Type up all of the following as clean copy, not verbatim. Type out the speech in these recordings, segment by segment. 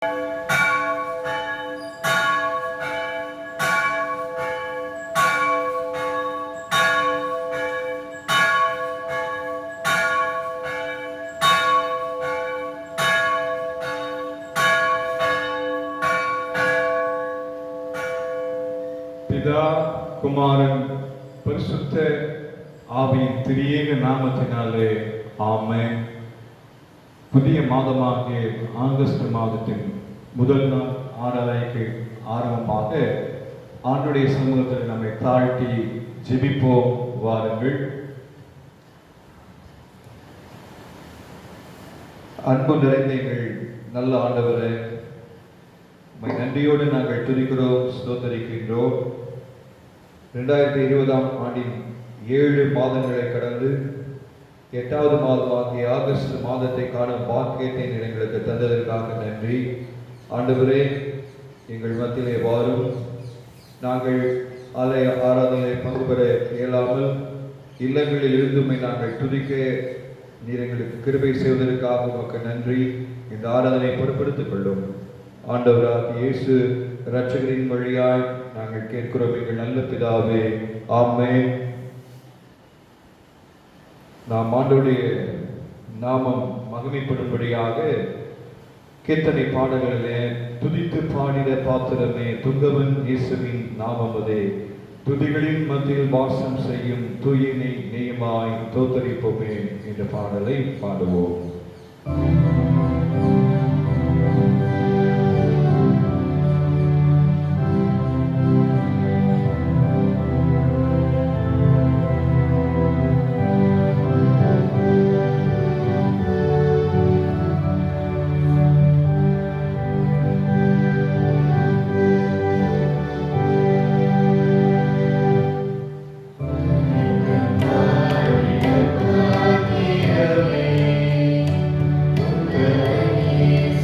பிதா குமாரன் பரிசுத்த ஆவியின் திரியேக நாமத்தினாலே ஆமென். புதிய மாதமாகிய ஆகஸ்ட் மாதத்தின் முதல் நாள் ஆராதனைக்கு ஆரம்பமாக ஆண்டுடைய சமூகத்தில் நம்மை தாழ்த்தி ஜெபிப்போம் வாருங்கள். அன்பு நிறைந்த எங்கள் நல்ல ஆண்டவரே, உம்மை நன்றியோடு நாங்கள் துதிக்கிறோம், ஸ்தோத்தரிக்கின்றோம். 2020 ஆண்டின் 7 மாதங்களை கடந்து 8வது மாதமாகிய ஆகஸ்ட் மாதத்தை காணும் பாக்கியத்தை எங்களுக்கு தந்ததற்காக நன்றி. ஆண்டவரே, எங்கள் மத்தியிலே வாரும். நாங்கள் ஆலய ஆராதனை பங்கு பெற இயலாமல் இல்லங்களில் இருந்துமை நாங்கள் துதிக்க நீர் எங்களுக்கு கிருபை செய்வதற்காக உமக்கு நன்றி. இந்த ஆராதனை பொறுப்படுத்திக் கொள்ளும். ஆண்டவராகிய இயேசு இரட்சகரின் வழியாய் நாங்கள் கேட்கிறோம் எங்கள் நல்ல பிதாவே, ஆமென். நாம் ஆண்டவருடைய நாமம் மகிமைப்படும்படியாக கீர்த்தனை பாடல்களிலே துதித்து பாடிட பாத்திரமே துங்கவன் இயேசுவின் நாமமதே, துதிகளின் மத்தியில் வாசம் செய்யும் தூயினை நேயமாய் தோத்தரிப்போமே என்ற பாடலை பாடுவோம். Yes.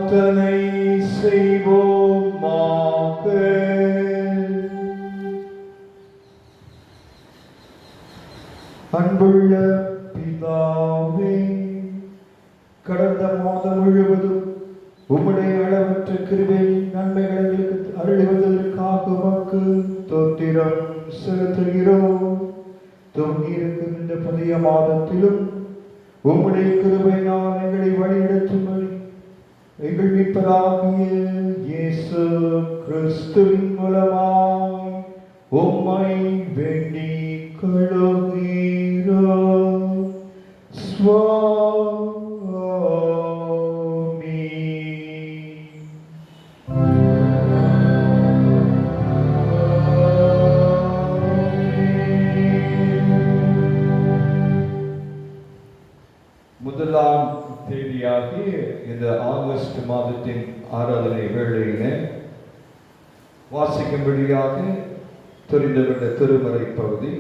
பிரார்த்தனை செய்வோமாக. அன்புள்ள பிதாவே, கடந்த மாதம் முழுவதும் உம்முடைய அளவற்ற கிருபை நன்மைகளுக்கு அருளுவதற்காக உமக்கு ஸ்தோத்திரம் செலுத்துகிறோம். தொங்கியிருக்கும் இந்த புதிய மாதத்திலும் உம்முடைய கிருபையினால் எங்களை வழிநடத்தும்படி எங்கள் மீட்பராகிய இயேசு கிறிஸ்துவின் மூலமாய் உம்மை வேண்டிக் கொள்கிறோம். சுவாமி. முதலாம் தேதியாகி இந்த ஆகஸ்ட் மாதத்தின் ஆராதனை வேளையிலே வாசிக்கும்படியாக தெரிந்துவிட்ட திருமறை பகுதி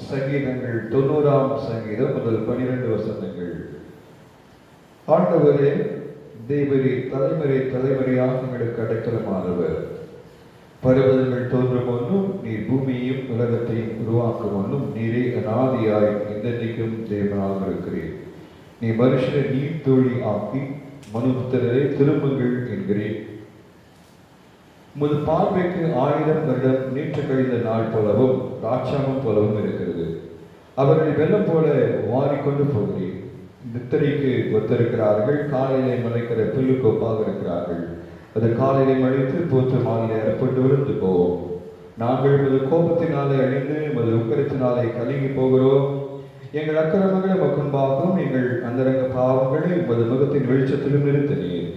சங்கீதங்கள் 90ஆம் சங்கீதம் முதல் 12 வசனங்கள். ஆண்டவரே, தேவரே, தலைமுறை தலைமுறையாக எங்களுக்கு அடைக்கலமானவர். பர்வதங்கள் தோன்றும் ஒன்றும் நீர் பூமியையும் உலகத்தையும் உருவாக்கும் ஒன்றும் நீரே அநாதியாய் என்றென்றைக்கும் தேவனாக இருக்கிறேன். நீ மனுஷனை நீர் தோழி ஆக்கி மனுபுத்திரரை திரும்புங்கள் என்கிறேன். உமது பார்வைக்கு 1000 வருடம் நேற்று கழிந்த நாள் போலவும் ராட்சாமம் போலவும் இருக்கிறது. அவர்களை வெள்ளம் போல வாரிக்கொண்டு போகிறேன். நித்திரைக்கு ஒத்திருக்கிறார்கள், காலையிலே மலைக்கிற புல்லுக்கு ஒப்பாக இருக்கிறார்கள். அது காலையிலே மழைத்து போற்று மாலையிலே அறப்பட்டு விழுந்து போவோம். நாங்கள் உமது கோபத்தினாலே அழிந்து உமது உக்கரத்தினாலே கலங்கி போகிறோம். எங்கள் அக்கிரமங்களை முன்பாகவும் எங்கள் அந்தரங்க பாவங்களை உமது முகத்தின் வெளிச்சத்திலும் நிறுத்தினீர்.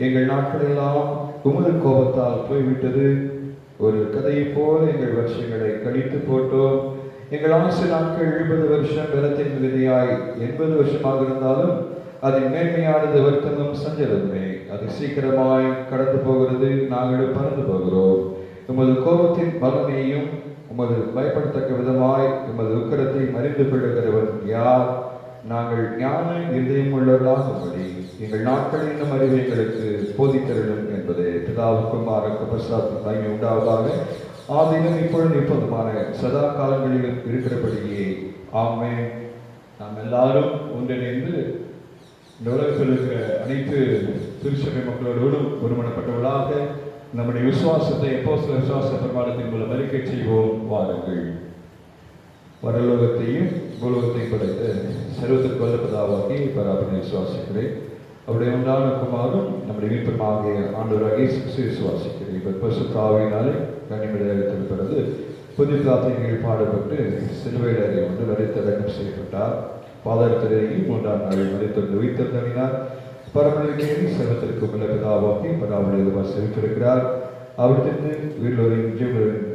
எங்கள் நாட்களெல்லாம் உமது கோபத்தால் போய்விட்டது. ஒரு கதையை போல எங்கள் வருஷங்களை கழித்து போட்டோம். எங்கள் ஆசை நாட்கள் 70 வருஷம், பலத்தின் விதியாய் 80 வருஷமாக இருந்தாலும் அதன் மேன்மையானது வருத்தமும் சஞ்சலமே. அது சீக்கிரமாய் கடந்து போகிறது, நாங்களும் பறந்து போகிறோம். உமது கோபத்தின் பலனையும் உமது பயப்படத்தக்க விதமாய் உமது உக்கரத்தை அறிந்து கொள்ளுகிறவன் யார்? நாங்கள் ஞான இதயம் உள்ளவர்களாகும்படி எங்கள் நாட்கள் இன்னும் அறிவு எங்களுக்கு போதித்தருளும் என்பது பிதாவுக்கும் ஆரோக்கிய பிரசாதம் மகிமை உண்டாவதாக. ஆதிலும் இப்பொழுது எப்போதுமான சதா காலங்களிலும் இருக்கிறபடியே ஆமென். நாம் எல்லாரும் ஒன்றிணைந்து இந்த உலகத்தில் இருக்கிற அனைத்து திருச்சபை மக்களோடும் ஒருமனப்பட்டவர்களாக நம்முடைய விசுவாசத்தை அப்போஸ்தலர் விசுவாச பிரமாணத்தின் மூலம் அறிக்கை செய்வோம். வாருங்கள். பரலோகத்தையும் பூலோகத்தையும் படைத்த சர்வத்திற்கு வல்ல பிதாவாகிய பராபரனை விசுவாசிக்கிறேன். அவருடைய உண்டான குமாரும் நம்முடைய மீட்புமாகிய ஆண்டவராகிய இயேசு கிறிஸ்துவை விசுவாசிக்கிறேன். இவர் பரிசுத்த ஆவியினாலே கன்னிமரியாளிடத்தில் பிறந்து புதிய பிரார்த்தனைகள் பாடுபட்டு சிலுவையில் அறிந்து வரித்தடக்கம் செய்யப்பட்டார். பாதாளத்திலேயே 3ஆம் நாளில் மரித்தெழுந்து உயிர்த்தெழுந்தார். பரமநிலையில் செல்வத்திற்கு உள்ள பிதாவாகி பராபரனை செலுத்திருக்கிறார். அவரிடந்து உயிரோரின் ஜீவனின்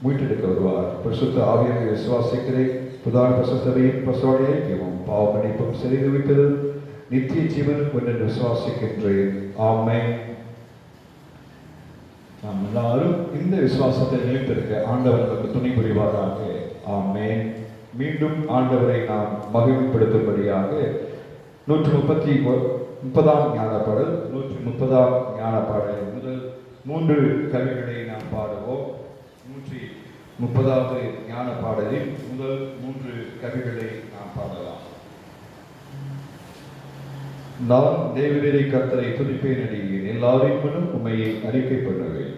மீட்டெடுக்க வருவார். பரிசுத்த ஆவியாரை விசுவாசிக்கிறேன். புதான பசுத்தரையும் பசுவாடைய ஐக்கியமும் பாவ மன்னிப்பும் செய்து வைப்பது நித்திய ஜீவன் என்று விசுவாசிக்கின்றேன். ஆமென். நாம் எல்லாரும் இந்த விசுவாசத்தை நிலைத்திருக்க ஆண்டவர் நமக்கு துணை புரிவாராக. ஆமென். மீண்டும் ஆண்டவரை நாம் மகிமைப்படுத்தும்படியாக 130ஆம் ஞானப்பாடல் 130ஆம் ஞானப்பாடலின் முதல் 3 கவிகளை நாம் பாடுவோம். 130வது ஞானப்பாடலின் முதல் 3 கவிகளை நாம் பாடலாம். நான் தேவரீரை கர்த்தரை துதிப்பேன், அடியேன் எல்லாரின் முன்னும் உம்மையை அறிக்கை பண்ணுவேன்.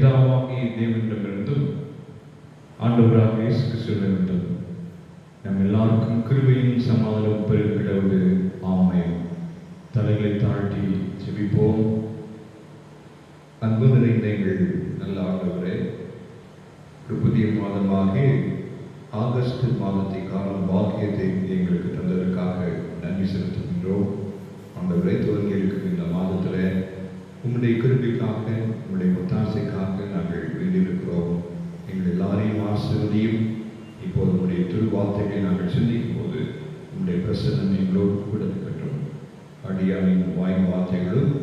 பிதாவாகிய தேவனிடமிருந்தும் ஆண்டவராகிய இயேசு கிறிஸ்துவிடமிருந்தும் நம் எல்லாருக்கும் கிருபையும் சமாதானம் பெருகிடவது. ஆமென். தலைகளை தாழ்த்தி ஜெபிப்போம். அன்பு நிறைந்த எங்கள் நல்ல ஆண்டவரே, ஒரு புதிய மாதமாக ஆகஸ்ட் மாதத்தை காணும் பாக்கியத்தை எங்களுக்கு தந்ததற்காக நன்றி செலுத்துகின்றோம். ஆண்டவரை தொடங்கி இருக்கும் இந்த மாதத்தில் உங்களுடைய கிருபைக்காக, உங்களுடைய ஒத்தாசைக்காக நாங்கள் வேண்டியிருக்கிறோம். எங்கள் எல்லாரையும் ஆசீர்வதியும். இப்போது உங்களுடைய திருவார்த்தைகளை நாங்கள் சிந்திக்கும் போது உங்களுடைய பிரசன்னம் எங்களோடு கூட இருக்கட்டும். அடியானின் வாய் வார்த்தைகளும்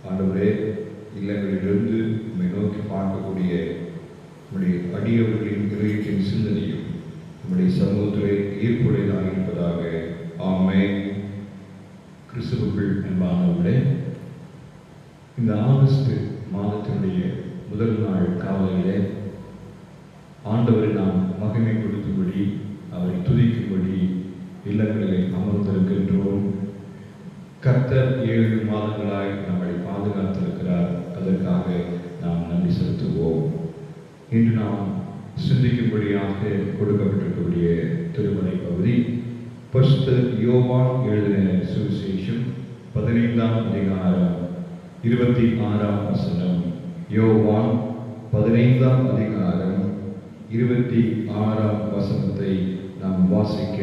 ஆண்டவரே இல்லங்களிலிருந்து உண்மை நோக்கி பார்க்கக்கூடிய உங்களுடைய அடியவர்களின் இறையத்தின் சிந்தனையும் உங்களுடைய சமூகத்துறை ஈர்ப்புடையதாக இருப்பதாக. ஆமென். கிறிஸ்துவுக்குள் அன்பானவர்களே, இந்த ஆகஸ்ட் மாதத்தினுடைய முதல் நாள் காலையிலே ஆண்டவரை நாம் மகிமைப்படுத்தும்படி, அவரை துதிக்கும்படி இல்லங்களிலே அமர்ந்திருக்கின்றோம். கர்த்தர் 7 மாதங்களாய் நம்மை பாதுகாத்திருக்கிறார். அதற்காக நாம் நன்றி செலுத்துவோம். இன்று நாம் சிந்திக்கும்படியாக கொடுக்கப்பட்டிருக்கக்கூடிய திருமறை பகுதி பரிசுத்த யோவான் எழுதின சுவிசேஷம் 15ஆம் அதிகாரம் 26ஆம் வசனம். யோவான் 15ஆம் அதிகாரம் 26ஆம் வசனத்தை நாம் வாசிக்க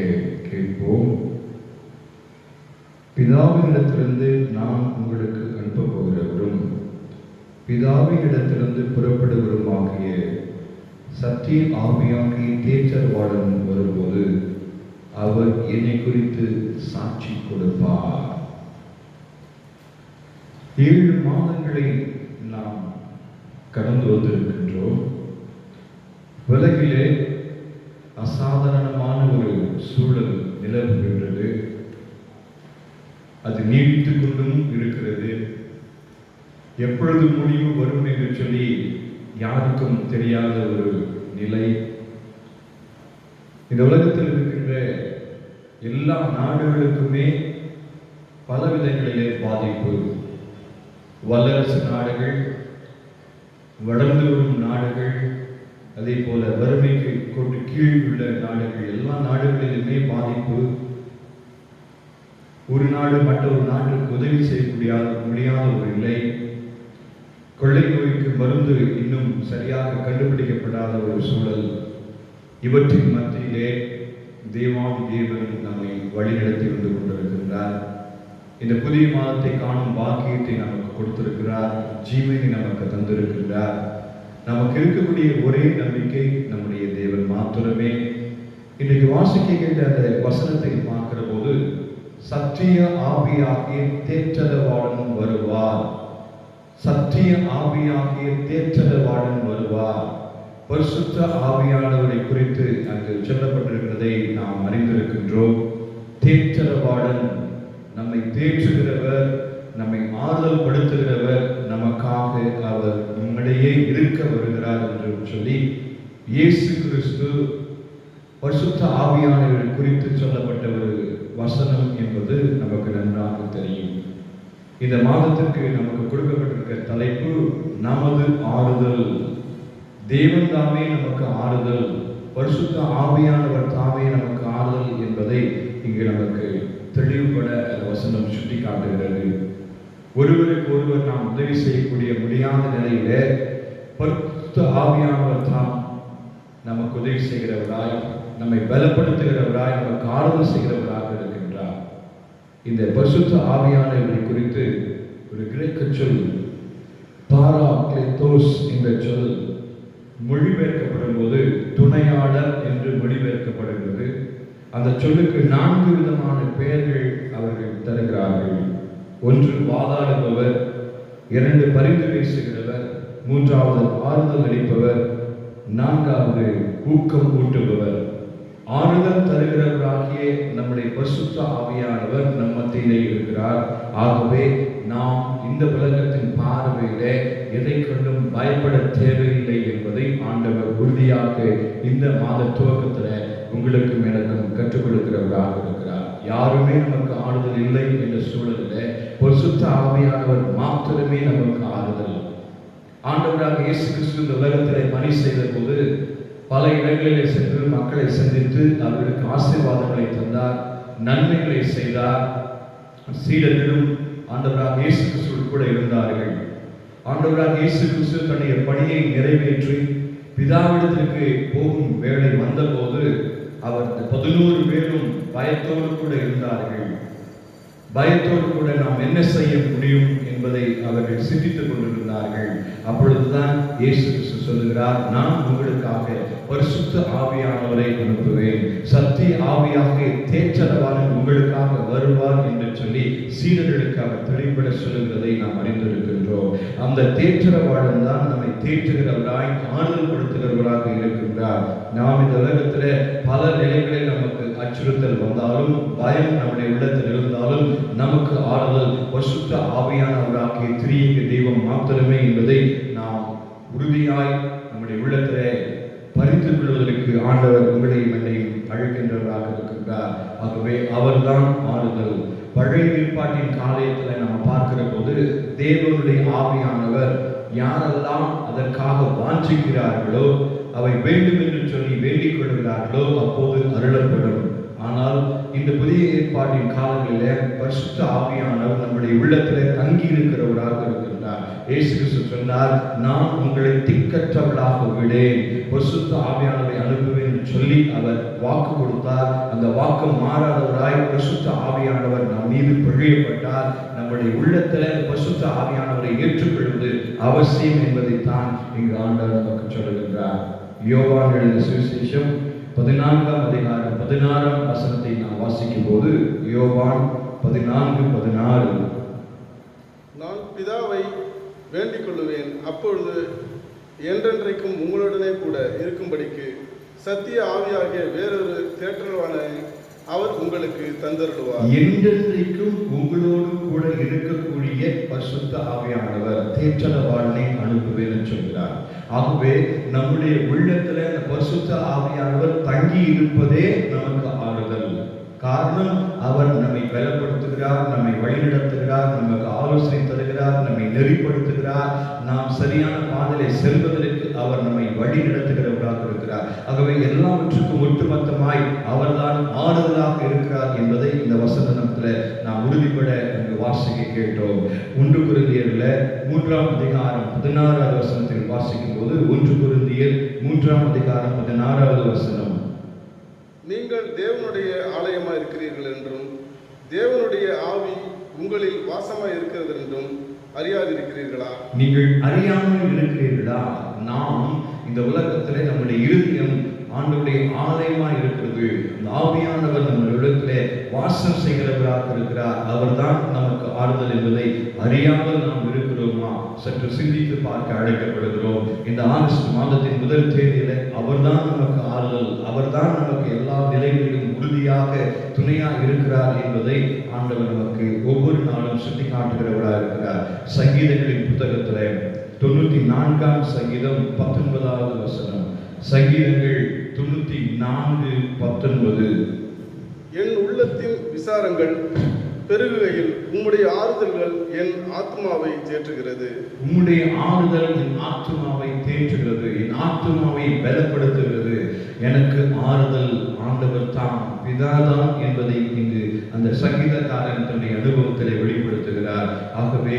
கேட்போம். பிதாவினிடத்திலிருந்து நான் உங்களுக்கு அனுப்பப் போகிறவரும் பிதாவினிடத்திலிருந்து புறப்படுவருமாகிய சத்திய ஆவியாகிய தேற்றரவாளன் வரும்போது அவர் என்னை குறித்து சாட்சி கொடுப்பார். 7 மாதங்களை நாம் கடந்து வந்திருக்கின்றோம். உலகிலே அசாதாரணமான ஒரு சூழல் நிலவுகின்றது. அது நீடித்துக் கொண்டும் இருக்கிறது. எப்பொழுது முடிவு வரும் என்று சொல்லி யாருக்கும் தெரியாத ஒரு நிலை. இந்த உலகத்தில் இருக்கின்ற எல்லா நாடுகளுக்குமே பல விதங்களிலே பாதிப்பு. வல்லரசு நாடுகள், வளர்ந்து வரும் நாடுகள், அதே போல வறுமைக்கு கொண்டு கீழ் உள்ள நாடுகள், எல்லா நாடுகளிலுமே பாதிப்பு. ஒரு நாடு மற்றொரு நாட்டுக்கு உதவி செய்ய முடியாத ஒரு நிலை. கொள்ளை நோய்க்கு மருந்து இன்னும் சரியாக கண்டுபிடிக்கப்படாத ஒரு சூழல். இவற்றின் மத்தியிலே தேவாதி தேவன் நம்மை வழிநடத்தி வந்து கொண்டிருக்கின்றார். இந்த புதிய மாதத்தை காணும் பாக்கியத்தை நமக்கு கொடுத்திருக்கிறார். ஜீவனை நமக்கு தந்திருக்கின்றார். நமக்கு இருக்கக்கூடிய ஒரே நம்பிக்கை நம்முடைய தேவன் மாத்திரமே. இன்றைக்கு வாசிக்கின்ற அந்த வசனத்தை பார்க்கிற போது சத்திய ஆவியாகிய தேற்றரவாளன் வருவார். சத்திய ஆவியாகிய தேற்றரவாளன் வருவார். பரிசுத்த ஆவியானவரை குறித்து அங்கு சொல்லப்பட்டிருக்கிறதை நாம் அறிந்திருக்கின்றோம். தேற்றரவாளன், நம்மை தேற்றுகிறவர், நம்மை ஆறுதல் படுத்துகிறவர், நமக்காக அவர் நம்மிடையே இருக்க வருகிறார் என்று சொல்லி இயேசு கிறிஸ்து பரிசுத்த ஆவியானவரை குறித்து சொல்லப்பட்ட ஒரு வசனம் என்பது நமக்கு நன்றாக தெரியும். இந்த மாதத்திற்கு நமக்கு கொடுக்கப்பட்டிருக்கிற தலைப்பு நமது ஆறுதல். தேவன் தாமே நமக்கு ஆறுதல், பரிசுத்த ஆவியானவர் தாமே நமக்கு ஆறுதல் என்பதை இங்கு நமக்கு தெளிவுபட வசனம் சுட்டி காட்டுகிறது. ஒருவருக்கு ஒருவர் நாம் உதவி செய்யக்கூடிய முடியாத நிலையில பரிசுத்த ஆவியானவர் தாம் நமக்கு உதவி செய்கிறவராய், நம்மை பலப்படுத்துகிறவராய், நமக்கு ஆறுதல் செய்கிறவராக இருக்கின்றார். இந்த பரிசுத்த ஆவியானவரை குறித்து ஒரு கிரேக்க சொல் பாராக்லேத்தோஸ் என்ற சொல் மொழிபெயர்க்கப்படும் போது துணையாளர் என்று மொழிபெயர்க்கப்படுகிறது. அந்த சொல்லுக்கு 4 விதமான பெயர்கள் அவர்கள் தருகிறார்கள். 1 வாதாடுபவர், 2 பரிந்து பேசுகிறவர், 3வது ஆறுதல் அளிப்பவர், 4வது ஊக்கம் ஊட்டுபவர். ஆறுதல் தருகிறவராகிய நம்முடைய பரிசுத்த ஆவியானவர் நம் மத்தியிலே இருக்கிறார். ஆகவே நாம் இந்த உலகத்தின் பார்வையிலே எதை கொண்டும் பயப்பட தேவையில்லை என்பதை ஆண்டவர் உறுதியாக இந்த மாத துவக்கத்தில் உங்களுக்கும் எனக்கும் கற்றுக் கொடுக்கிறவராக இருக்கிறார். யாருமே நமக்கு ஆறுதல் இல்லை என்ற சூழலில் பரிசுத்த ஆவியானவர் மாத்திரமே நமக்கு ஆறுதல். ஆண்டவராக இயேசு கிறிஸ்து இந்த உலகத்திலே பணி செய்த போது பல இடங்களிலே சென்று மக்களை சந்தித்து அவர்களுக்கு ஆசீர்வாதங்களை தந்தார், நன்மைகளை செய்தார். சீடர்களும் ஆண்டவராக இயேசு கிறிஸ்து கூட இருந்தார்கள். ஆண்டவராக இயேசு கிறிஸ்து தன்னுடைய பணியை நிறைவேற்றி பிதாவிடத்திற்கு போகும் வேளை வந்தபோது அவர் 11 பேரும் பயத்தோடு கூட இருந்தார்கள். பயத்தோடு கூட நாம் என்ன செய்ய முடியும் என்பதை அவர்கள் சிந்தித்துக் கொண்டிருந்தார்கள். அப்பொழுதுதான் இயேசு கிறிஸ்து சொல்லுகிறார், நான் உங்களுக்காக பரிசுத்த ஆவியானவரை அனுப்புவேன், சத்திய ஆவியாக தேற்றரவாளன் உங்களுக்காக வருவார் என்று சொல்லி சீடர்களுக்கு அவர் தெளிவுபட சொல்லுகிறதை நாம் அறிந்திருக்கின்றோம். அந்த தேற்றரவாளன் தான் நம்மை தேற்றுகிறவராய் ஆறுதல் படுத்துகிறவராக இருக்கின்றார். நாம் இந்த உலகத்தில் பல நிலைகளில் நமக்கு அச்சுறுத்தல் வந்தாலும், பயம் நம்முடைய உள்ளத்தில் இருந்தாலும், நமக்கு ஆறுதல் பரிசுத்த ஆவியானவராகிய திரியேக தெய்வம் மாத்திரமே என்பதை நாம் உறுதியாய் நம்முடைய உள்ளத்திலே பறித்துக் கொள்வதற்கு ஆண்டவர் உங்களையும் என்னையும் அழைக்கின்றவராக இருக்கின்றார். ஆகவே அவர்தான் ஆறுதல். பழைய ஏற்பாட்டின் காலத்தில் நாம் பார்க்கிற போது தேவனுடைய ஆவியானவர் யாரெல்லாம் அதற்காக வாஞ்சிக்கிறார்களோ, அவை வேண்டும் என்று சொல்லி வேண்டிக் கொள்கிறார்களோ அப்போது அருளப்படும். ஆனால் இந்த புதிய ஏற்பாட்டின் காலங்களில் பரிசுத்த ஆவியானவர் நம்முடைய உள்ளத்திலே தங்கி இருக்கிறவராக இருக்கின்றார். இயேசு கிறிஸ்து சொன்னார், நான் உங்களை திக்கற்றவர்களாக விடேன், பரிசுத்த ஆவியானவரை அனுப்புவேன் என்று சொல்லி அவர் வாக்கு கொடுத்தார். அந்த வாக்கு மாறாதவராய் பரிசுத்த ஆவியானவர் நம் மீது பொழியப்பட்டார். நம்முடைய உள்ளத்தில் பரிசுத்த ஆவியானவரை ஏற்றுக்கொள்வது அவசியம் என்பதைத்தான் இங்கு ஆண்டவர் நமக்கு சொல்லுகின்றார். யோவான் எழுதிய சுவிசேஷம் 14ஆம் அதிகாரம் 16ஆம் வசனத்தை நாம் வாசிக்கும் போது, யோவான் 14:16, நான் பிதாவை வேண்டிக் கொள்ளுவேன், அப்பொழுது என்றென்றைக்கும் உங்களுடனே கூட இருக்கும்படிக்கு சத்திய ஆவியாகிய வேறொரு தேற்றரவாளனை அவர் உங்களுக்கு தந்தருளுவார். என்றென்றைக்கும் உங்களோடு கூட இருக்கக்கூடிய பரிசுத்த ஆவியானவர் தேற்றரவாளனை அனுப்புவேன் என்று சொல்கிறார். ஆகவே நம்முடைய உள்ளத்துல அந்த பரிசுத்த ஆவியானவர் தங்கி இருப்பதே நமக்கு ஆறுதல். காரணம், அவர் நம்மை பலப்படுத்துகிறார், நம்மை வழிநடத்துகிறார், நமக்கு ஆலோசனை தருகிறார், நம்மை நெறிப்படுத்துகிறார். நாம் சரியான பாதையை செல்வதற்கு அவர் நம்மை வழி நடத்துகிறவராக இருக்கிறார். ஆகவே எல்லாவற்றுக்கும் ஒட்டுமொத்தமாய் அவர்தான் ஆறுதலாக இருக்கிறார் என்பதை இந்த வசனத்தில் நாம் உறுதிப்பட வாசிக்க கேட்டோம். 1 கொரிந்தியர்ல 3ஆம் அதிகாரம் 16வது வசனத்தில் வாசிக்கும் போது, 1 கொரிந்தியர் 3ஆம் அதிகாரம் 16வது வசனம், நீங்கள் தேவனுடைய ஆலயமாய் இருக்கிறீர்கள் என்றும் தேவனுடைய ஆவி உங்களில் வாசமாய் இருக்கிறது என்றும் அறியாதிருக்கிறீர்களா? நீங்கள் அறியாமல் இருக்கிறீர்களா? நாம் இந்த உலகத்திலே நம்முடைய இருதயம் ஆண்டவருடைய ஆலயமாய் இருக்கிறது. அந்த ஆவியானவர் நம்முடைய உள்ளத்திலே வாசம் செய்கிறவராக இருக்கிறார். அவர்தான் நமக்கு ஆறுதல் என்பதை அறியாமல் நாம் இருக்கிறோமா? சற்று சிந்தித்து பார்க்க அழைக்கப்படுகிறோம். இந்த ஆகஸ்ட் மாதத்தின் முதல் தேதியில அவர்தான் நமக்கு ஆறுதல், அவர்தான் நமக்கு எல்லா நிலைகளிலும் உறுதியாக துணையாக இருக்கிறார் என்பதை ஆண்டவர் நமக்கு ஒவ்வொரு நாளும் சுட்டி காட்டுகிறவராக இருக்கிறார். சங்கீதங்களின் புத்தகத்தில் 94ஆம் சங்கீதம் 19வது வசனம், சங்கீதங்கள் 94:19, என் உள்ளத்தின் விசாரங்கள் பெருகுகையில் உம்முடைய ஆறுதல்கள் என் ஆத்மாவை தேற்றுகிறது. உம்முடைய ஆறுதல் என் ஆத்மாவை தேற்றுகிறது, என் ஆத்மாவை பலப்படுத்துகிறது. எனக்கு ஆறுதல் ஆண்டவர் தான், பிதாதான் என்பதை இங்கு அந்த சங்கீதக்காரன் தன்னுடைய அனுபவத்திலே வெளிப்படுத்துகிறார். ஆகவே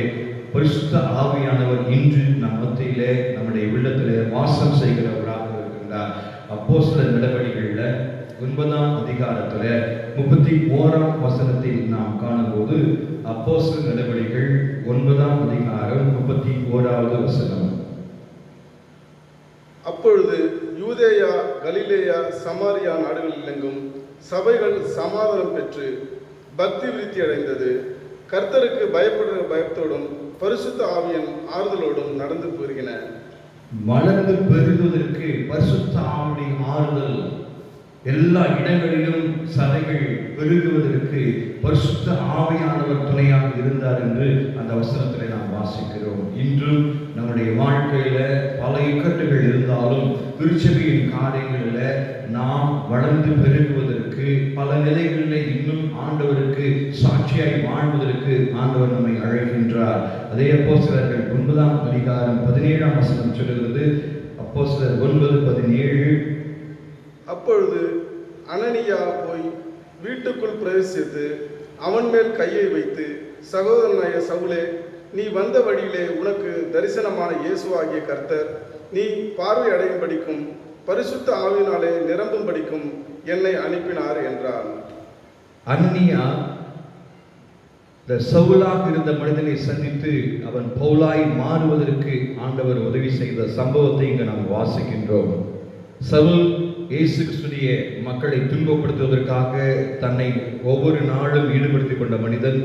பரிசுத்த ஆவியானவர் இன்று நம் மத்தியிலே நம்முடைய உள்ளத்திலே வாசம் செய்கிறவராக இருக்கின்றார். அப்போஸ்தலர் நடவடிக்கைகள்ல 9ஆம் அதிகாரத்துல 31ஆம் வசனத்தில் நாம் காணும்போது, அப்போஸ்தலர் நடவடிக்கைகள் 9ஆம் அதிகாரம் 31வது வசனம், அப்பொழுது யூதேயா, கலிலேயா, சமாரியா நாடுகளில் எங்கும் சபைகள் சமாதானம் பெற்று பக்தி விருத்தி அடைந்தது. கர்த்தருக்கு பயப்படுகிற பயத்தோடும் பரிசுத்த ஆவியின் ஆறுதலோடும் நடந்து பெருகின. வளர்ந்து பெருகுவதற்கு பரிசுத்த ஆவியின் ஆறுதல், எல்லா இடங்களிலும் சபைகள் பெருகுவதற்கு பரிசுத்த ஆவியானவர் துணையாக இருந்தார் என்று அந்த வசனத்திலே நாம் வாசிக்கிறோம். இன்றும் நம்முடைய வாழ்க்கையில பல இக்கட்டுகள் இருந்தாலும் திருச்சபையின் காரியங்களில் நாம் வளர்ந்து பெருகுவதற்கு செய்வதற்கு, பல நிலைகளிலே இன்னும் ஆண்டவருக்கு சாட்சியாய் வாழ்வதற்கு ஆண்டவர் நம்மை அழைக்கின்றார். அதே அப்போஸ்தலர்கள் 9ஆம் அதிகாரம் 17ஆம் வசனம் சொல்கிறது. அப்போஸ்தலர் 9:17. அப்பொழுது அனனியா போய் வீட்டுக்குள் பிரவேசித்து அவன் மேல் கையை வைத்து, சகோதரனாய சவுலே, நீ வந்த வழியிலே உனக்கு தரிசனமான இயேசுவாகிய கர்த்தர் நீ பார்வை அடையும்படிக்கும் பரிசுத்த ஆவியினாலே நிரம்பும்படிக்கும் என்னை அனுப்பினார் என்றார். அனனியா இந்த சவுலாக இருந்த மனிதனை சந்தித்து அவன் பவுலாய் மாறுவதற்கு ஆண்டவர் உதவி செய்த சம்பவத்தை இங்கு நாம் வாசிக்கின்றோம். சவுல் இயேசு கிறிஸ்துவிய மக்களை துன்பப்படுத்துவதற்காக தன்னை ஒவ்வொரு நாளும் ஈடுபடுத்திக் கொண்ட மனிதன்.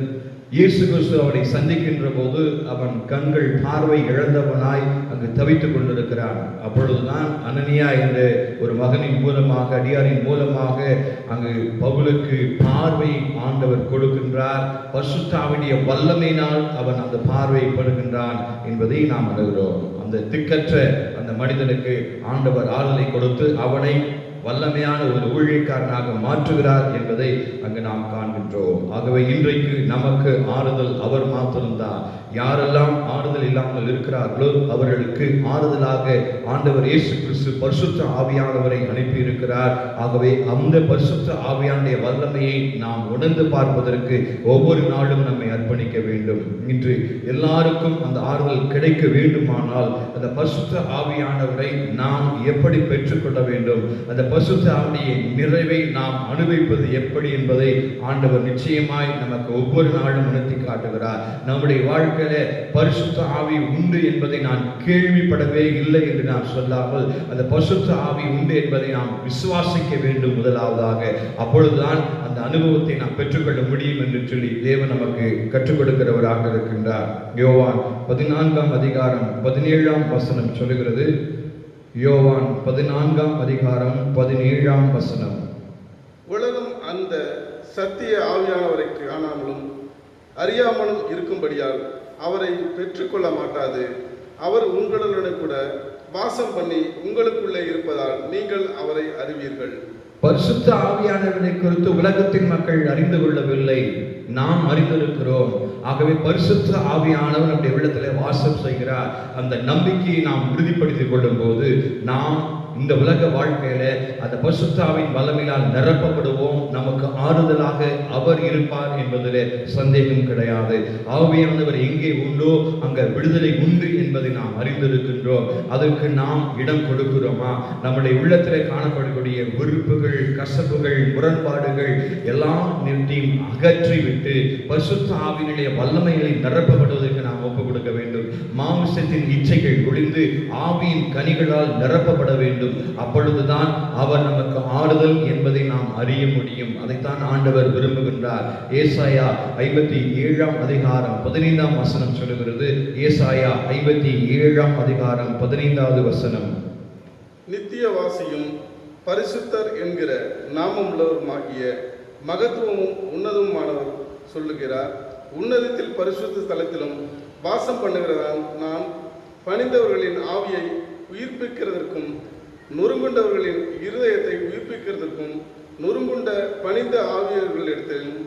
இயேசு கிறிஸ்து அவனை சந்திக்கின்ற போது அவன் கண்கள் பார்வை இழந்தவனாய் அங்கு தவித்துக் கொண்டிருக்கிறான். அப்பொழுதுதான் அனனியா என்ற ஒரு மகனின் மூலமாக, அடியாரின் மூலமாக அங்கு பவுலுக்கு பார்வை ஆண்டவர் கொடுக்கின்றார். பரிசுத்த ஆவியுடைய வல்லமையினால் அவன் அந்த பார்வை பெறுகின்றான் என்பதை நாம் அறிகிறோம். அந்த திக்கற்ற அந்த மனிதனுக்கு ஆண்டவர் ஆறுதலை கொடுத்து அவனை வல்லமையான ஒரு ஊழியக்காரனாக மாற்றுகிறார் என்பதை அங்கு நாம் காண்கின்றோம். ஆகவே இன்றைக்கு நமக்கு ஆறுதல் அவர் மாத்திரம்தான். யாரெல்லாம் ஆறுதல் இல்லாமல் இருக்கிறார்களோ அவர்களுக்கு ஆறுதலாக ஆண்டவர் இயேசு கிறிஸ்து பரிசுத்த ஆவியானவரை அனுப்பி இருக்கிறார். ஆகவே அந்த பரிசுத்த ஆவியானுடைய வல்லமையை நாம் உணர்ந்து பார்ப்பதற்கு ஒவ்வொரு நாளும் நம்மை அர்ப்பணிக்க வேண்டும். இன்று எல்லாருக்கும் அந்த ஆறுதல் கிடைக்க வேண்டுமானால் அந்த பரிசுத்த ஆவியானவரை நாம் எப்படி பெற்றுக்கொள்ள வேண்டும், அந்த பரிசுத்த ஆவிய நிறைவை நாம் அனுபவிப்பது எப்படி என்பதை ஆண்டவர் நிச்சயமாய் நமக்கு ஒவ்வொரு நாளும் உணர்த்தி காட்டுகிறார். நம்முடைய வாழ்க்கையில பரிசுத்த ஆவி உண்டு என்பதை நான் கேள்விப்படவே இல்லை என்று நான் சொல்லாமல் அந்த பரிசுத்த ஆவி உண்டு என்பதை நாம் விசுவாசிக்க வேண்டும் முதலாவதாக. அப்பொழுதுதான் அந்த அனுபவத்தை நாம் பெற்றுக்கொள்ள முடியும் என்று சொல்லி தேவன் நமக்கு கற்றுக் கொடுக்கிறவராக இருக்கின்றார். யோவான் 14ஆம் அதிகாரம் 17ஆம் வசனம் சொல்லுகிறது. யோவான் 14ஆம் அதிகாரம் 17ஆம் வசனம். உலகம் அந்த சத்திய ஆவியானவரை காணாமலும் அறியாமலும் இருக்கும்படியால் அவரை பெற்றுக்கொள்ள மாட்டாது. அவர் உங்களுடன் கூட வாசம் பண்ணி உங்களுக்குள்ளே இருப்பதால் நீங்கள் அவரை அறிவீர்கள். பரிசுத்த ஆவியானவரை குறித்து உலகத்தின் மக்கள் அறிந்து கொள்ளவில்லை, நாம் அறிந்திருக்கிறோம். ஆகவே பரிசுத்த ஆவியானவர் நம்முடைய உள்ளத்திலே வாசம் செய்கிறார். அந்த நம்பிக்கையை நாம் உறுதிப்படுத்திக் கொள்ளும் போது நாம் இந்த உலக வாழ்க்கையில அந்த பரிசுத்த ஆவியின் வல்லமையால் நிரப்பப்படுவோம். நமக்கு ஆறுதலாக அவர் இருப்பார் என்பதிலே சந்தேகம் கிடையாது. ஆவியானவர் எங்கே உண்டோ அங்க விடுதலை உண்டு என்பதை நாம் அறிந்திருக்கின்றோம். அதற்கு நாம் இடம் கொடுக்கிறோமா? நம்முடைய உள்ளத்திலே காணப்படக்கூடிய வெறுப்புகள், கசப்புகள், முரண்பாடுகள் எல்லாம் நிறுத்தியும் அகற்றிவிட்டு பரிசுத்த ஆவியினுடைய வல்லமைகளை நிரப்பப்படுவதற்கு நாம் ஒப்புக் கொடுக்க வேண்டும். மாமிசத்தின் இச்சைகள் ஒழிந்து ஆவியின் கனிகளால் நிரப்பப்பட வேண்டும். அப்பொழுதுதான் அவர் நமக்கு ஆறுதல் என்பதை நாம் அறிய முடியும். அதைத்தான் ஆண்டவர் விரும்புகின்றார். ஏசாயா 57ஆம் அதிகாரம் 15ஆம் வசனம் சொல்லுகிறது. ஏசாயா 57ஆம் அதிகாரம் 15வது வசனம். நித்தியவாசியும் பரிசுத்தர் என்கிற நாமம் உள்ளவருமாகிய மகத்துவமும் உன்னதமுமானவர் சொல்லுகிறார். உன்னதத்தில் பரிசுத்த ஸ்தலத்திலும் வாசம் பண்ணுகிறதான் நான் பணிந்தவர்களின் ஆவியை உயிர்ப்பிக்கிறதற்கும் நொறுங்குண்டவர்களின் இருதயத்தை உயிர்ப்பிக்கிறதற்கும் நொறுங்குண்ட பணிந்த ஆவியர்களிடத்திலும்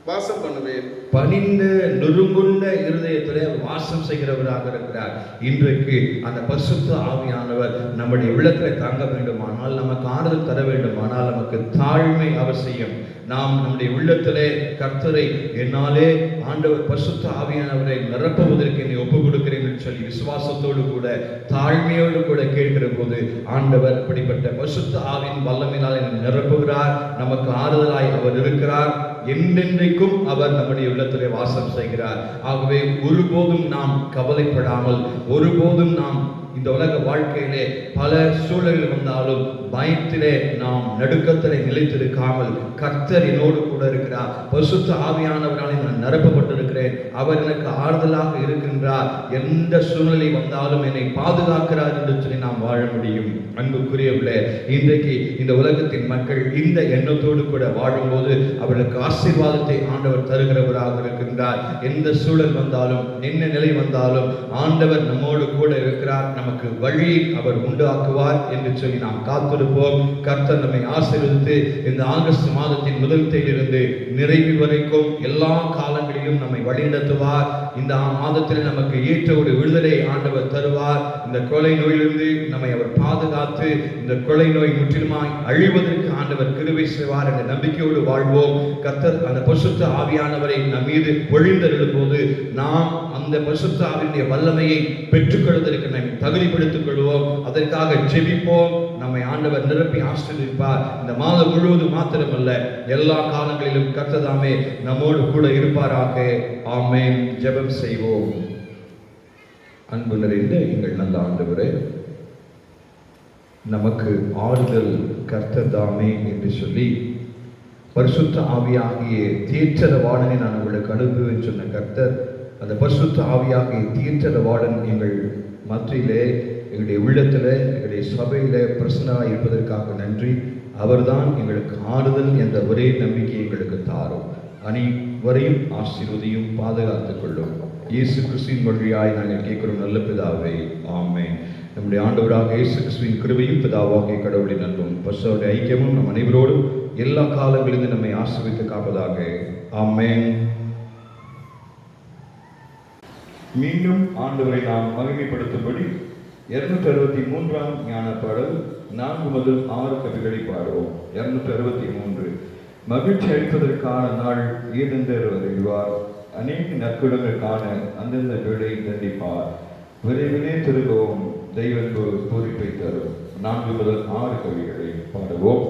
வாசம் பண்ணுவேன். பணிந்த நொறுங்குண்ட இருதயத்திலே வாசம் செய்கிறவராக இருக்கிறார். இன்றைக்கு அந்த பரிசுத்த ஆவியானவர் நம்முடைய உள்ளத்திலே தங்க வேண்டுமானால், நமக்கு ஆறுதல் தர வேண்டுமானால் நமக்கு தாழ்மை அவசியம். நாம் நம்முடைய உள்ளத்திலே கர்த்தரை என்னாலே ஆண்டவர் பரிசுத்த ஆவியானவரை நிரப்புவதற்கு என்னை ஒப்புக் கொடுக்கிறேன் என்று சொல்லி விசுவாசத்தோடு கூட தாழ்மையோடு கூட கேட்கிற போது ஆண்டவர் அப்படிப்பட்ட பரிசுத்த ஆவியின் வல்லமையினால் என்னை நிரப்புகிறார். நமக்கு ஆறுதலாய் அவர் இருக்கிறார். என்றென்றைக்கும் அவர் நம்முடைய உள்ளத்திலே வாசம் செய்கிறார். ஆகவே ஒருபோதும் நாம் கவலைப்படாமல், ஒருபோதும் நாம் இந்த உலக வாழ்க்கையிலே பல சூழல்கள் வந்தாலும் பயத்திலே நாம் நடுக்கத்திலே நிலைத்திருக்காமல் கர்த்தர் என்னோடு கூட இருக்கிறார், பரிசுத்த ஆவியானவரால் நான் நிரப்பப்பட்டிருக்கிறேன், அவர் எனக்கு ஆறுதலாக இருக்கின்றார், எந்த சூழ்நிலை வந்தாலும் என்னை பாதுகாக்கிறார் என்று சொல்லி நாம் வாழ முடியும். அன்புக்குரியவர்களே, இன்றைக்கு இந்த உலகத்தின் மக்கள் இந்த எண்ணத்தோடு கூட வாழும்போது அவர்களுக்கு ஆசீர்வாதத்தை ஆண்டவர் தருகிறவராக இருக்கின்றார். எந்த சூழல் வந்தாலும், என்ன நிலை வந்தாலும் ஆண்டவர் நம்மோடு கூட இருக்கிறார், நமக்கு நமக்கு வழி அவர் உண்டாக்குவார் என்று சொல்லி நாம் காத்திருப்போம். கர்த்தர் நம்மை ஆசீர்வதித்து இந்த ஆகஸ்ட் மாதத்தின் முதல் தேதியிலிருந்து நிறைவு வரைக்கும் எல்லா காலங்களிலும் நம்மை வழிநடத்துவார். இந்த மாதத்தில் நமக்கு ஏற்ற ஒரு விடுதலை ஆண்டவர் தருவார். இந்த கொலை நோயிலிருந்து நம்மை அவர் பாதுகாத்து இந்த கொலை நோய் முற்றிலுமாய் அழிவதற்கு ஆண்டவர் கிருபை செய்வார் என்ற நம்பிக்கையோடு வாழ்வோம். கர்த்தர் அந்த பரிசுத்த ஆவியானவரை நம் மீது பொழிந்தருளும் போது நாம் அந்த பரிசுத்த ஆவியினுடைய வல்லமையை பெற்றுக்கொள்வதற்கு நம்மை தகுதிப்படுத்திக் கொள்வோம். அதற்காக ஜெபிப்போம். நம்மை ஆண்டவர் நிரப்பி ஆசீர்வதிப்பார். இந்த மாதம் முழுவதும் மாத்திரமல்ல, எல்லா காலங்களிலும் கர்த்தர் தாமே நம்மோடு கூட இருப்பாராக. ஆமென். ஜெபம் செய்வோம். அன்பு நிறைந்த எங்கள் நல்ல ஆண்டவரே, நமக்கு ஆறுதல் கர்த்தர் தாமே என்று சொல்லி பரிசுத்த ஆவியாகிய தீர்ச்சதவாளனை நான் உங்களுக்கு அனுப்புவேன் சொன்ன கர்த்தர், அந்த பரிசுத்த ஆவியாகிய தீர்ச்சதவாளன் எங்கள் மத்தியிலே, எங்களுடைய உள்ளத்தில், எங்களுடைய சபையிலே பிரசன்னராக இருப்பதற்காக நன்றி. அவர்தான் எங்களுக்கு ஆறுதல் என்ற ஒரே நம்பிக்கை எங்களுக்கு தாரும். அனைவரையும் ஆசீர்வதியும் பாதுகாத்துக் கொள்ளும். இயேசு கிறிஸ்துவின் வழியாய் நாங்கள் கேட்கிறோம் நல்ல பிதாவே. ஆமென். நம்முடைய ஆண்டவராக இயேசு கிறிஸ்துவின் கிருபையும் பிதாவாகிய கடவுளின் அன்பும் பரிசுத்த ஐக்கியமும் நம் அனைவரோடும் எல்லா காலங்களிலும் நம்மை ஆசீர்வதித்து காப்பதாக. ஆமென். மீண்டும் ஆண்டவரை நாம் மகிமைப்படுத்தும்படி 263ஆம் ஞான பாடல் 4 முதல் 6 கவிகளை பாடுவோம். 263. மகிழ்ச்சி அளிப்பதற்கான நாள் ஏதென்று வருவார். அநேக நற்குணங்கள் காண அந்தந்த வேளை தண்டிப்பார். விரைவிலே திரும்பவும் தெய்வன்பு பூரிப்பை தரும். 4 முதல் 6 கவிகளை பாடுவோம்.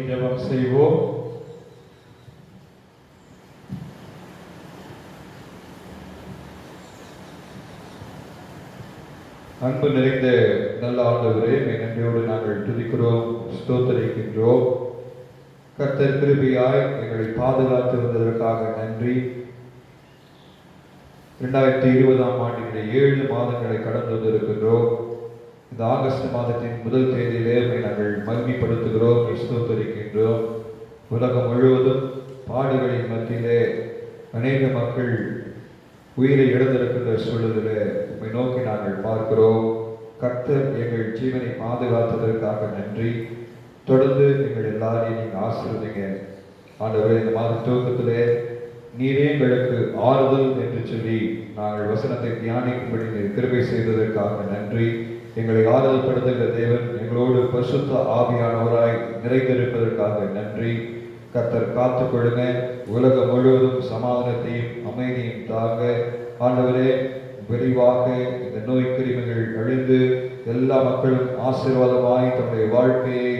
ஜெபம் செய்வோம். அன்பு நிறைந்த நல்ல ஆண்டவரே, நன்றியோடு நாங்கள் துதிக்கிறோம், ஸ்தோத்தரிக்கின்றோம். கர்த்தர் கிருபையாய் எங்களை பாதுகாத்து வந்ததற்காக நன்றி. 2020ஆம் ஆண்டினுடைய 7 மாதங்களை கடந்து வந்திருக்கின்றோம். இந்த ஆகஸ்ட் மாதத்தின் முதல் தேதியிலே நாங்கள் மகிமைப்படுத்துகிறோம், ஸ்தோத்தரிக்கின்றோம். உலகம் முழுவதும் பாடுகளின் மத்தியிலே அநேக மக்கள் உயிரை இழந்திருக்கின்ற சூழலிலே உம்மை நோக்கி நாங்கள் பார்க்கிறோம். கர்த்தர் எங்கள் ஜீவனை பாதுகாத்ததற்காக நன்றி. தொடர்ந்து எங்கள் எல்லாரையும் நீங்கள் ஆசீர்வதிங்க ஆண்டவரே. இந்த மாத துவக்கத்திலே நீரே எங்களுக்கு ஆறுதல் என்று சொல்லி நாங்கள் வசனத்தை தியானிக்கும்படி நீர் கிருபை செய்ததற்காக நன்றி. எங்களை ஆறுதல் படுத்துகிற தேவன் எங்களோடு பரிசுத்த ஆவியானவராய் நிறைந்திருப்பதற்காக நன்றி. கர்த்தர் காத்துக் கொள்ளுங்க. உலகம் முழுவதும் சமாதானத்தையும் அமைதியும் தாங்க ஆண்டவரே. விரைவாக இந்த நோய் கிருமிகள் அழிந்து எல்லா மக்களும் ஆசீர்வாதமாய் தன்னுடைய வாழ்க்கையை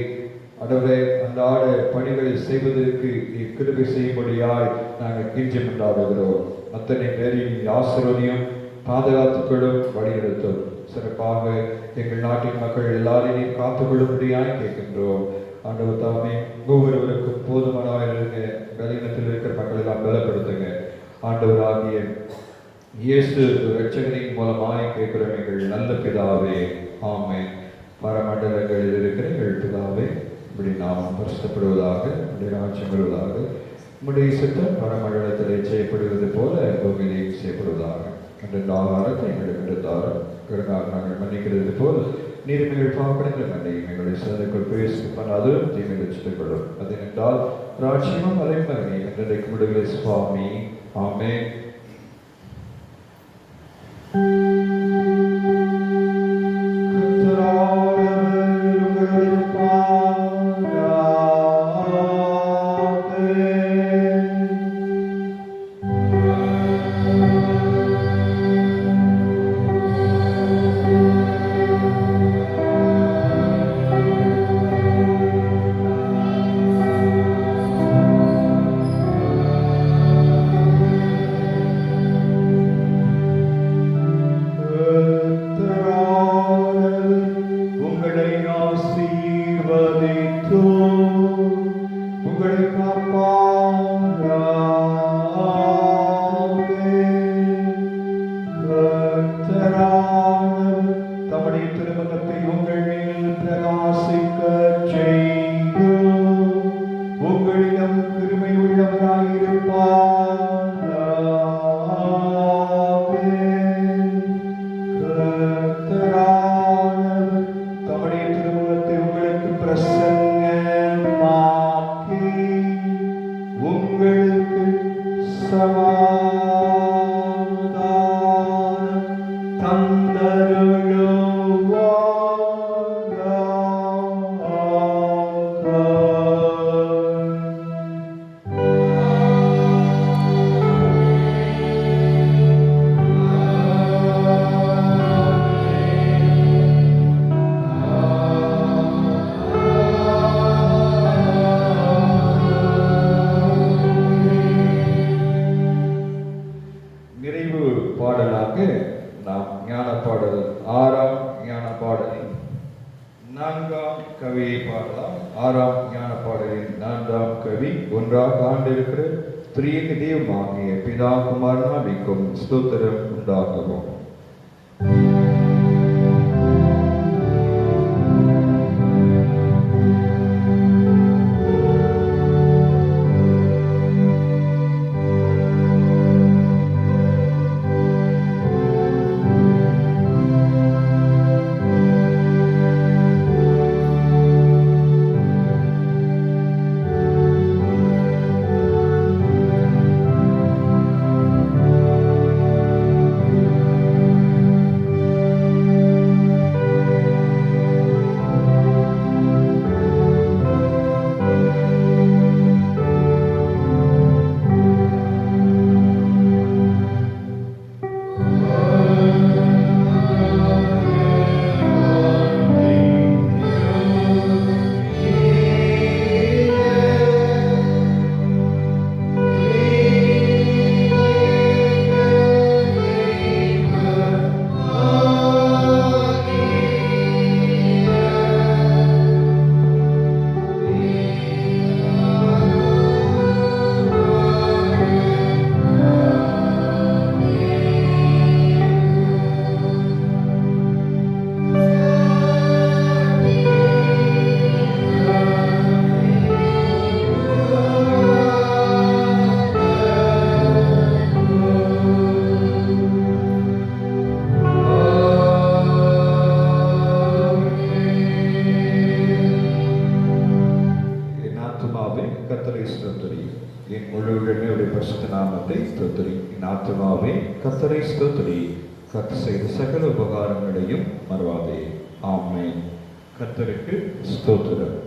ஆண்டவரே அன்றாட பணிகளை செய்வதற்கு கிருபை செய்யும்படியாய் நாங்கள் கீழ்ச்சி கொண்டாடுகிறோம். அத்தனை பேரையும் ஆசீர்வதியும் பாதுகாத்துக்கொள்ளும் வழிநடத்தும். சிறப்பாக எங்கள் நாட்டின் மக்கள் எல்லாரையும் காத்துக்கொள்ளும்படியாய் கேட்கின்றோம். ஆண்டவர் தாமே ஒவ்வொருவருக்கும் போதுமானவராக இருக்க, பலவீனத்தில் இருக்கிற மக்கள் எல்லாம் பலப்படுத்துங்க. ஆண்டவராகிய இயேசு இரட்சகரின் மூலமாய் கேட்கிறோம் எங்கள் நல்ல பிதாவே, ஆமென். பரமண்டலங்களில் இருக்கிற எங்கள் பிதாவே, இப்படி நாமம் பரிசுத்தப்படுவதாக, உடைய ராஜ்யம் வருவதாக, உம்முடைய சித்தம் பரமண்டலத்திலே செய்யப்படுவது போல பூமியிலேயும் செய்யப்படுவதாக. என்ற ஆகாரத்தை எங்களுக்கு எடுத்தாரும் கடனாக நாங்கள் மன்னிக்கிறது போல் நீர்மைகள் பாவப்படுகிற மன்னியும் எங்களுடைய சிறந்தக்குள் பேசி பண்ணாது தீமை வச்சுட்டுக் கொள்ளும். அது என்றால் ராஜ்யமும் அலைமகனே என்றைக்கு முடிவுகளை சுவாமி, ஆமென். பிதா குமாரனாவிக்கும் ஸ்தோத்திரம் உண்டாகவும். ஆத்துமாவே கர்த்தரை ஸ்தோத்திரி. என் முழு உள்ளமே பரிசுத்த நாமத்தை ஸ்தோத்திரி. என் ஆத்துமாவே கர்த்தரை ஸ்தோத்திரி. கர்த்தர் செய்த சகல உபகாரங்களையும் மறவாதே. ஆமென். கர்த்தருக்கு ஸ்தோத்திரம்.